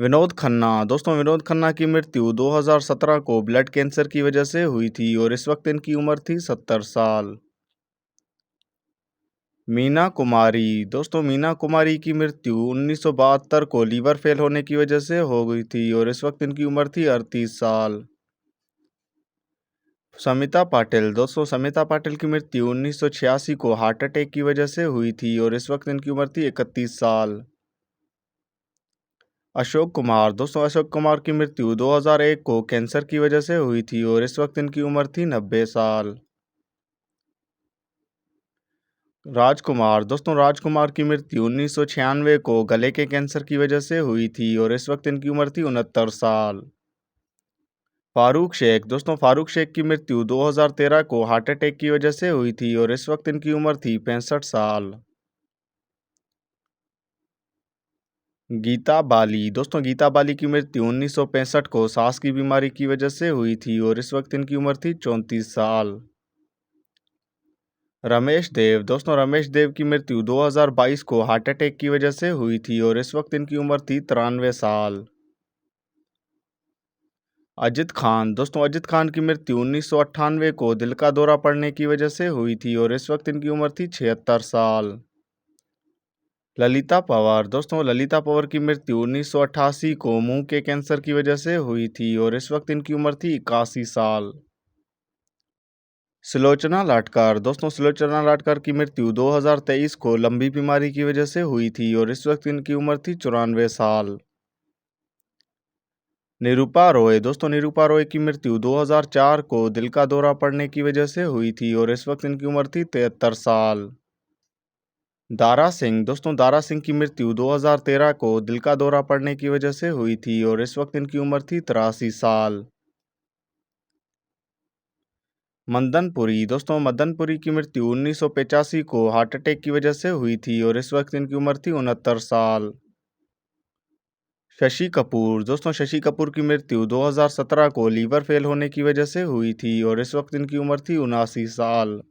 विनोद खन्ना। दोस्तों विनोद खन्ना की मृत्यु 2017 को ब्लड कैंसर की वजह से हुई थी और इस वक्त इनकी उम्र थी 70 साल। मीना कुमारी। दोस्तों मीना कुमारी की मृत्यु 1972 को लीवर फेल होने की वजह से हो गई थी और इस वक्त इनकी उम्र थी 38 साल। समिता पाटिल। दोस्तों समिता पाटिल की मृत्यु 1986 को हार्ट अटैक की वजह से हुई थी और इस वक्त इनकी उम्र थी 31 साल। अशोक कुमार। दोस्तों अशोक कुमार की मृत्यु 2001 को कैंसर की वजह से हुई थी और इस वक्त इनकी उम्र थी 90 साल। राजकुमार। दोस्तों राजकुमार की मृत्यु 1996 को गले के कैंसर की वजह से हुई थी और इस वक्त इनकी उम्र थी 69 साल। फारूक शेख। दोस्तों फारूक शेख की मृत्यु 2013 को हार्ट अटैक की वजह से हुई थी और इस वक्त इनकी उम्र थी 65 साल। गीता बाली। दोस्तों गीता बाली की मृत्यु 1965 को सांस की बीमारी की वजह से हुई थी और इस वक्त इनकी उम्र थी 34 साल। रमेश देव। दोस्तों रमेश देव की मृत्यु 2022 को हार्ट अटैक की वजह से हुई थी और इस वक्त इनकी उम्र थी 93 साल। अजित खान। दोस्तों अजित खान की मृत्यु 1998 को दिल का दौरा पड़ने की वजह से हुई थी और इस वक्त इनकी उम्र थी 76 साल। ललिता पंवर। दोस्तों ललिता पंवर की मृत्यु 1988 को मुंह के कैंसर की वजह से हुई थी और इस वक्त इनकी उम्र थी 81 साल। सुलोचना लाटकर। दोस्तों सुलोचना लाटकर की मृत्यु 2023 को लंबी बीमारी की वजह से हुई थी और इस वक्त इनकी उम्र थी 94 साल। निरूपा रॉय। दोस्तों निरूपा रॉय की मृत्यु 2004 को दिल का दौरा पड़ने की वजह से हुई थी और इस वक्त इनकी उम्र थी 73 साल। दारा सिंह। दोस्तों दारा सिंह की मृत्यु 2013 को दिल का दौरा पड़ने की वजह से हुई थी और इस वक्त इनकी उम्र थी 83 साल। मदनपुरी। दोस्तों मदनपुरी की मृत्यु 1985 को हार्ट अटैक की वजह से हुई थी और इस वक्त इनकी उम्र थी 69 साल। शशि कपूर। दोस्तों शशि कपूर की मृत्यु 2017 को लीवर फेल होने की वजह से हुई थी और इस वक्त इनकी उम्र थी 79 साल।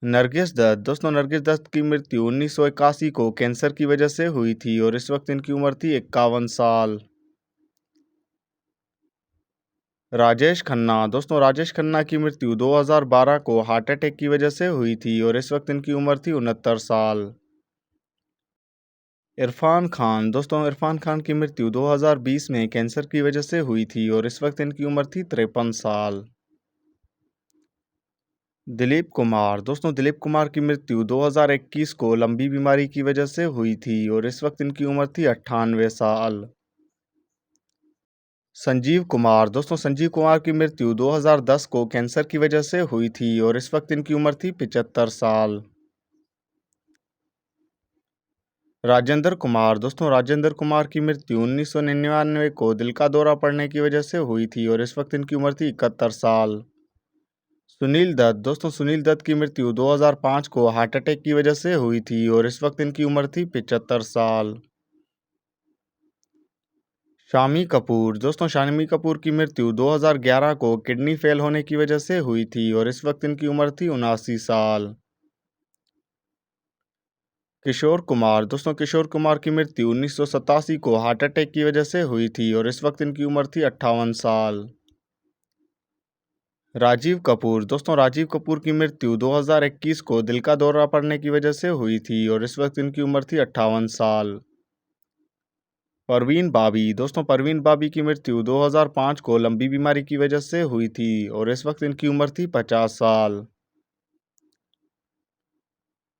नरगिस दत्त। दोस्तों नरगिस दत्त की मृत्यु 1981 को कैंसर की वजह से हुई थी और इस वक्त इनकी उम्र थी 51 साल। राजेश खन्ना। दोस्तों राजेश खन्ना की मृत्यु 2012 को हार्ट अटैक की वजह से हुई थी और इस वक्त इनकी उम्र थी 69 साल। इरफान खान। दोस्तों इरफान खान की मृत्यु 2020 में कैंसर की वजह से हुई थी और इस वक्त इनकी उम्र थी 53 साल। दिलीप कुमार। दोस्तों दिलीप कुमार की मृत्यु 2021 को लंबी बीमारी की वजह से हुई थी और इस वक्त इनकी उम्र थी 98 साल। संजीव कुमार। दोस्तों संजीव कुमार की मृत्यु 2010 को कैंसर की वजह से हुई थी और इस वक्त इनकी उम्र थी 75 साल। राजेंद्र कुमार। दोस्तों राजेंद्र कुमार की मृत्यु 1999 को दिल का दौरा पड़ने की वजह से हुई थी और इस वक्त इनकी उम्र थी 71 साल। सुनील दत्त। दोस्तों सुनील दत्त की मृत्यु 2005 को हार्ट अटैक की वजह से हुई थी और इस वक्त इनकी उम्र थी 75 साल। शामी कपूर। दोस्तों शामी कपूर की मृत्यु 2011 को किडनी फेल होने की वजह से हुई थी और इस वक्त इनकी उम्र थी 79 साल। किशोर कुमार। दोस्तों किशोर कुमार की मृत्यु 1987 को हार्ट अटैक की वजह से हुई थी और इस वक्त इनकी उम्र थी 58 साल। राजीव कपूर। दोस्तों राजीव कपूर की मृत्यु 2021 को दिल का दौरा पड़ने की वजह से हुई थी और इस वक्त इनकी उम्र थी 58 साल। परवीन बाबी। दोस्तों परवीन बाबी की मृत्यु 2005 को लंबी बीमारी की वजह से हुई थी और इस वक्त इनकी उम्र थी 50 साल।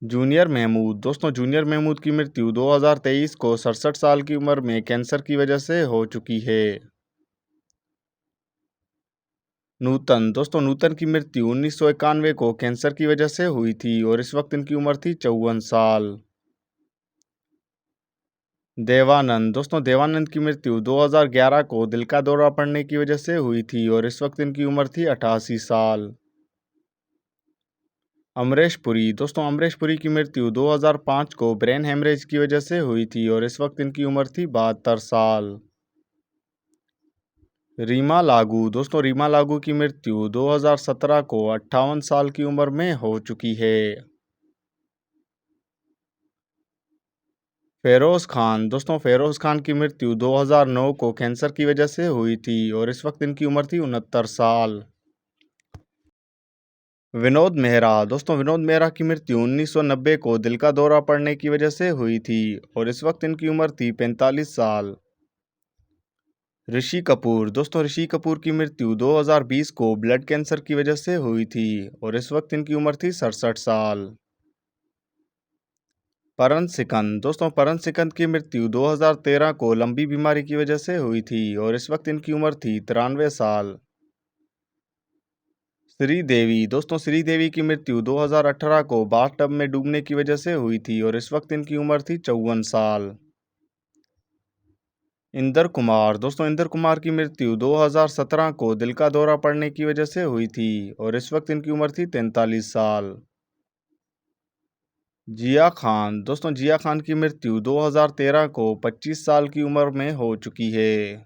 जूनियर महमूद। दोस्तों जूनियर महमूद की मृत्यु 2023 को 67 साल की उम्र में कैंसर की वजह से हो चुकी है। नूतन। दोस्तों नूतन की मृत्यु 1991 को कैंसर की वजह से हुई थी और इस वक्त इनकी उम्र थी 54 साल। देवानंद। दोस्तों देवानंद की मृत्यु 2011 को दिल का दौरा पड़ने की वजह से हुई थी और इस वक्त इनकी उम्र थी 88 साल। अमरीश पुरी। दोस्तों अमरीश पुरी की मृत्यु 2005 को ब्रेन हेमरेज की वजह से हुई थी और इस वक्त इनकी उम्र थी 72 साल। रीमा लागू। दोस्तों रीमा लागू की मृत्यु 2017 को 58 साल की उम्र में हो चुकी है। फेरोज खान, दोस्तों फेरोज खान की मृत्यु 2009 को कैंसर की वजह से हुई थी और इस वक्त इनकी उम्र थी 69 साल। विनोद मेहरा, दोस्तों विनोद मेहरा की मृत्यु 1990 को दिल का दौरा पड़ने की वजह से हुई थी और इस वक्त इनकी उम्र थी 45 साल। ऋषि कपूर, दोस्तों ऋषि कपूर की मृत्यु 2020 को ब्लड कैंसर की वजह से हुई थी और इस वक्त इनकी उम्र थी 67 साल। परन सिकंद, दोस्तों परन सिकंद की मृत्यु 2013 को लंबी बीमारी की वजह से हुई थी और इस वक्त इनकी उम्र थी 93 साल। श्रीदेवी, दोस्तों श्रीदेवी की मृत्यु 2018 को बाथटब में डूबने की वजह से हुई थी और इस वक्त इनकी उम्र थी 54 साल। इंदर कुमार, दोस्तों इंदर कुमार की मृत्यु 2017 को दिल का दौरा पड़ने की वजह से हुई थी और इस वक्त इनकी उम्र थी 43 साल। जिया खान, दोस्तों जिया खान की मृत्यु 2013 को 25 साल की उम्र में हो चुकी है।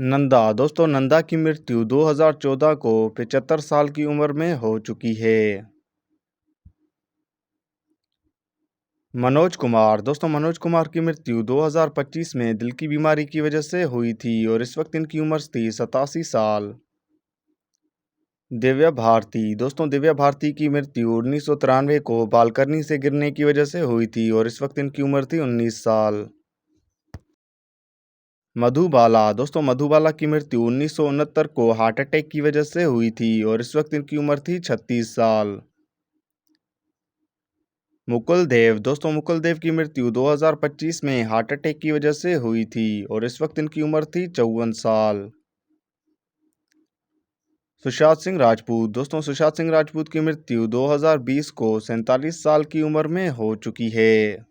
नंदा, दोस्तों नंदा की मृत्यु 2014 को 75 साल की उम्र में हो चुकी है। मनोज कुमार, दोस्तों मनोज कुमार की मृत्यु 2025 में दिल की बीमारी की वजह से हुई थी और इस वक्त इनकी उम्र थी 87 साल। दिव्या भारती, दोस्तों दिव्या भारती की मृत्यु 1993 को बालकनी से गिरने की वजह से हुई थी और इस वक्त इनकी उम्र थी 19 साल। मधुबाला, दोस्तों मधुबाला की मृत्यु 1969 को हार्ट अटैक की वजह से हुई थी और इस वक्त इनकी उम्र थी 36 साल। मुकुल देव, दोस्तों मुकुल देव की मृत्यु 2025 में हार्ट अटैक की वजह से हुई थी और इस वक्त इनकी उम्र थी 54 साल। सुशांत सिंह राजपूत, दोस्तों सुशांत सिंह राजपूत की मृत्यु 2020 को 47 साल की उम्र में हो चुकी है।